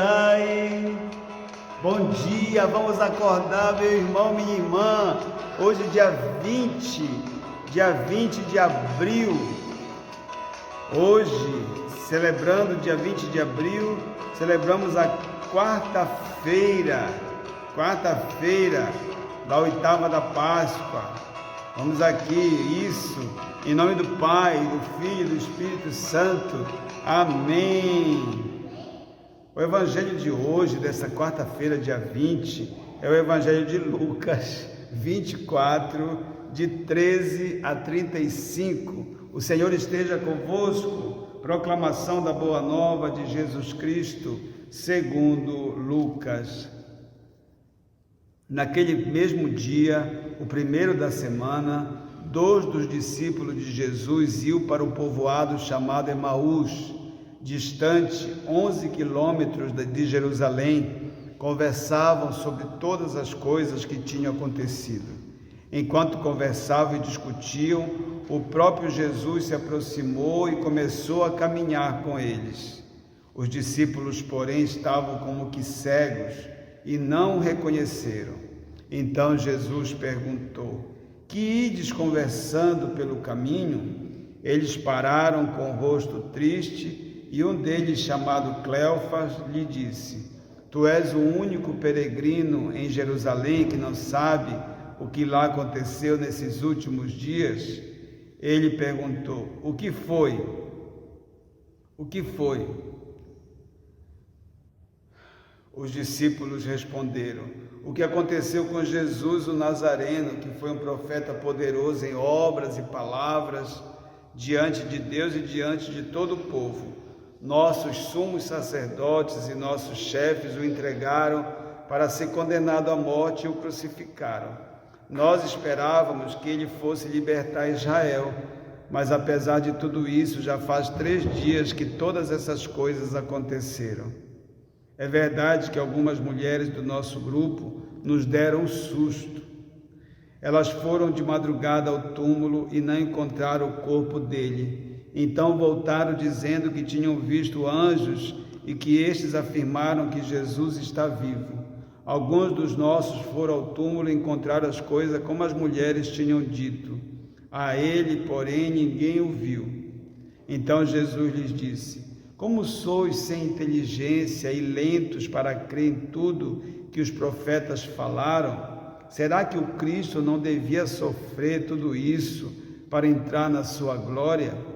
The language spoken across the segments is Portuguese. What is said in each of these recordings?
Shaddai. Bom dia, vamos acordar, meu irmão, minha irmã. Hoje, dia 20 de abril. Hoje, celebrando dia 20 de abril, celebramos a quarta-feira da oitava da Páscoa. Vamos aqui, isso, em nome do Pai, do Filho e do Espírito Santo. Amém. O evangelho de hoje, dessa quarta-feira, dia 20, é o evangelho de Lucas 24, de 13 a 35. O Senhor esteja convosco. Proclamação da Boa Nova de Jesus Cristo, segundo Lucas. Naquele mesmo dia, o primeiro da semana, 2 dos discípulos de Jesus iam para o povoado chamado Emaús, distante 11 quilômetros de Jerusalém. Conversavam sobre todas as coisas que tinham acontecido. Enquanto conversavam e discutiam, o próprio Jesus se aproximou e começou a caminhar com eles. Os discípulos, porém, estavam como que cegos e não o reconheceram. Então Jesus perguntou: que ides conversando pelo caminho? Eles pararam com o rosto triste, e um deles, chamado Cleofas, lhe disse: tu és o único peregrino em Jerusalém que não sabe o que lá aconteceu nesses últimos dias? Ele perguntou: o que foi? O que foi? Os discípulos responderam: o que aconteceu com Jesus o Nazareno, que foi um profeta poderoso em obras e palavras diante de Deus e diante de todo o povo. Nossos sumos sacerdotes e nossos chefes o entregaram para ser condenado à morte e o crucificaram. Nós esperávamos que ele fosse libertar Israel, mas apesar de tudo isso, já faz 3 dias que todas essas coisas aconteceram. É verdade que algumas mulheres do nosso grupo nos deram um susto. Elas foram de madrugada ao túmulo e não encontraram o corpo dele. Então voltaram dizendo que tinham visto anjos e que estes afirmaram que Jesus está vivo. Alguns dos nossos foram ao túmulo e encontraram as coisas como as mulheres tinham dito. A ele, porém, ninguém o viu. Então Jesus lhes disse: como sois sem inteligência e lentos para crer em tudo que os profetas falaram? Será que o Cristo não devia sofrer tudo isso para entrar na sua glória?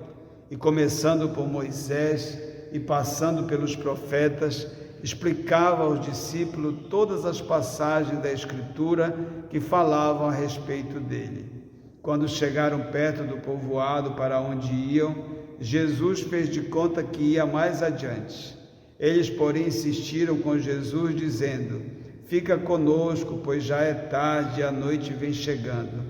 E começando por Moisés e passando pelos profetas, explicava aos discípulos todas as passagens da Escritura que falavam a respeito dele. Quando chegaram perto do povoado para onde iam, Jesus fez de conta que ia mais adiante. Eles, porém, insistiram com Jesus, dizendo: fica conosco, pois já é tarde e a noite vem chegando.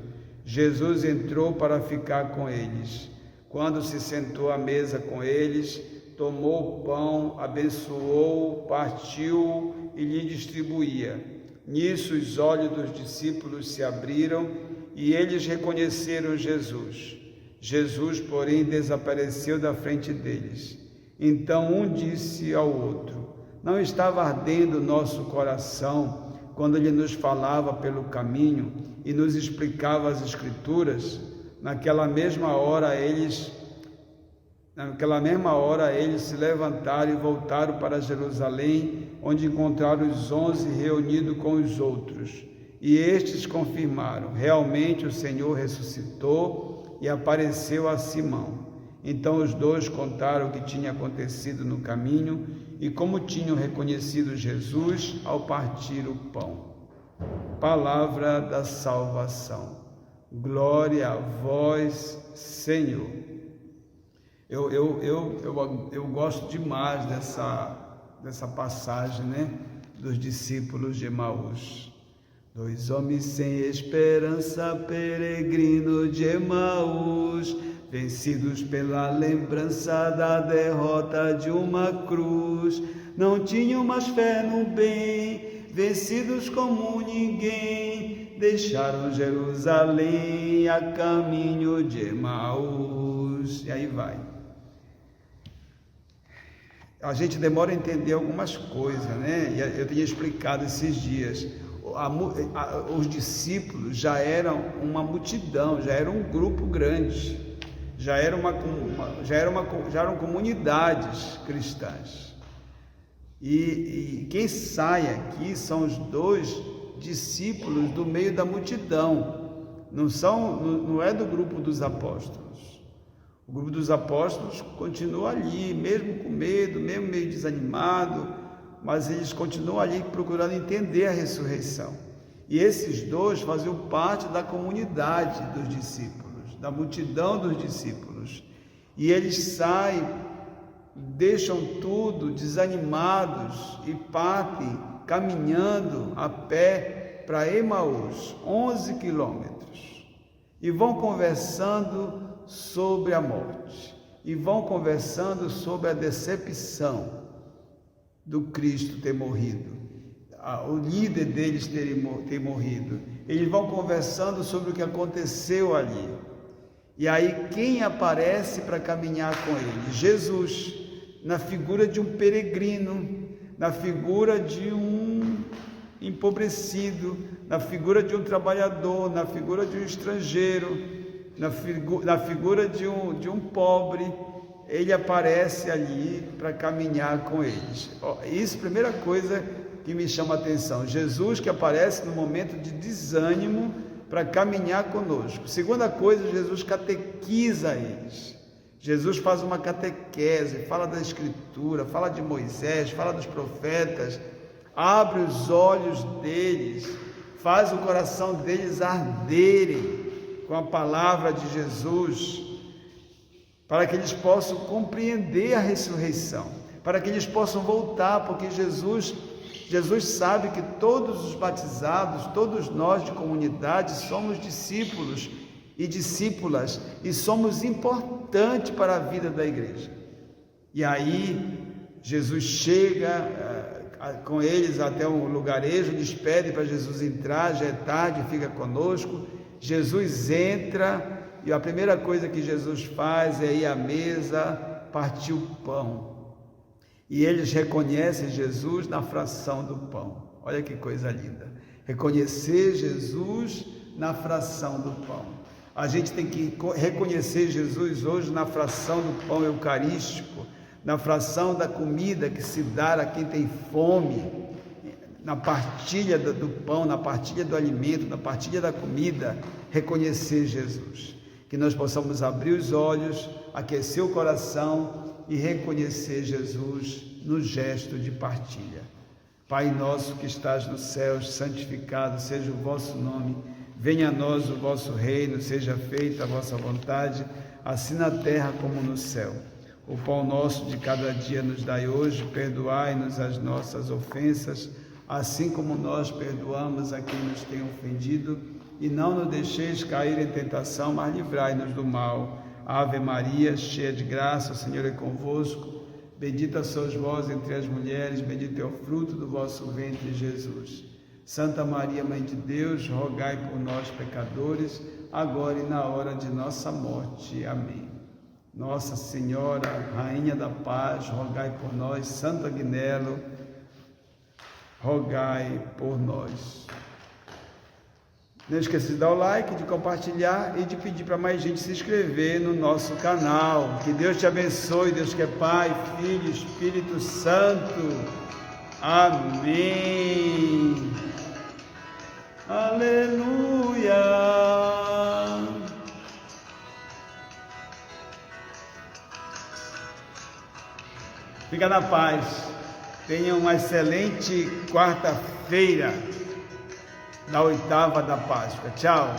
Jesus entrou para ficar com eles. Quando se sentou à mesa com eles, tomou o pão, abençoou, partiu e lhe distribuía. Nisso os olhos dos discípulos se abriram e eles reconheceram Jesus. Jesus, porém, desapareceu da frente deles. Então um disse ao outro: não estava ardendo o nosso coração quando ele nos falava pelo caminho e nos explicava as Escrituras? Naquela mesma hora eles se levantaram e voltaram para Jerusalém, onde encontraram os 11 reunidos com os outros. E estes confirmaram: realmente o Senhor ressuscitou e apareceu a Simão. Então os dois contaram o que tinha acontecido no caminho e como tinham reconhecido Jesus ao partir o pão. Palavra da salvação. Glória a vós, Senhor. Eu gosto demais dessa passagem, né? Dos discípulos de Emaús. 2 homens sem esperança, peregrinos de Emaús, vencidos pela lembrança da derrota de uma cruz, não tinham mais fé no bem, vencidos como ninguém, deixaram Jerusalém a caminho de Emaús. E aí vai. a gente demora a entender algumas coisas, né? E eu tinha explicado esses dias. Os discípulos já eram uma multidão, já era um grupo grande, já eram comunidades cristãs. E quem sai aqui são os 2 discípulos do meio da multidão, não é do grupo dos apóstolos. O grupo dos apóstolos continua ali, mesmo com medo, mesmo meio desanimado, mas eles continuam ali procurando entender a ressurreição. E esses 2 faziam parte da comunidade dos discípulos, da multidão dos discípulos. E eles saem, deixam tudo desanimados e partem caminhando a pé para Emaús, 11 quilômetros. E vão conversando sobre a morte. E vão conversando sobre a decepção do Cristo ter morrido, o líder deles ter morrido. Eles vão conversando sobre o que aconteceu ali. E aí quem aparece para caminhar com eles? Jesus, na figura de um peregrino, na figura de um empobrecido, na figura de um trabalhador, na figura de um estrangeiro, na figura de um pobre. Ele aparece ali para caminhar com eles. Isso é a primeira coisa que me chama a atenção. Jesus que aparece no momento de desânimo para caminhar conosco. Segunda coisa, Jesus catequiza eles. Jesus faz uma catequese, fala da Escritura, fala de Moisés, fala dos profetas, abre os olhos deles, faz o coração deles arderem com a palavra de Jesus, para que eles possam compreender a ressurreição, para que eles possam voltar, porque Jesus sabe que todos os batizados, todos nós de comunidade, somos discípulos e discípulas, e somos importantes para a vida da igreja. E aí, Jesus chega com eles até um lugarejo, eles pedem para Jesus entrar, já é tarde, fica conosco. Jesus entra, e a primeira coisa que Jesus faz é ir à mesa, partir o pão. E eles reconhecem Jesus na fração do pão. Olha que coisa linda. Reconhecer Jesus na fração do pão. A gente tem que reconhecer Jesus hoje na fração do pão eucarístico, na fração da comida que se dá a quem tem fome, na partilha do pão, na partilha do alimento, na partilha da comida, reconhecer Jesus. Que nós possamos abrir os olhos, aquecer o coração e reconhecer Jesus no gesto de partilha. Pai nosso que estás nos céus, santificado seja o vosso nome, venha a nós o vosso reino, seja feita a vossa vontade, assim na terra como no céu. O pão nosso de cada dia nos dai hoje, perdoai-nos as nossas ofensas, assim como nós perdoamos a quem nos tem ofendido, e não nos deixeis cair em tentação, mas livrai-nos do mal. Ave Maria, cheia de graça, o Senhor é convosco. Bendita sois vós entre as mulheres, bendito é o fruto do vosso ventre, Jesus. Santa Maria, Mãe de Deus, rogai por nós, pecadores, agora e na hora de nossa morte. Amém. Nossa Senhora, Rainha da Paz, rogai por nós. Santo Agnello, rogai por nós. Não esqueça de dar o like, de compartilhar e de pedir para mais gente se inscrever no nosso canal. Que Deus te abençoe, Deus que é Pai, Filho e Espírito Santo. Amém. Aleluia. Fica na paz. Tenha uma excelente quarta-feira da 8ª da Páscoa. Tchau.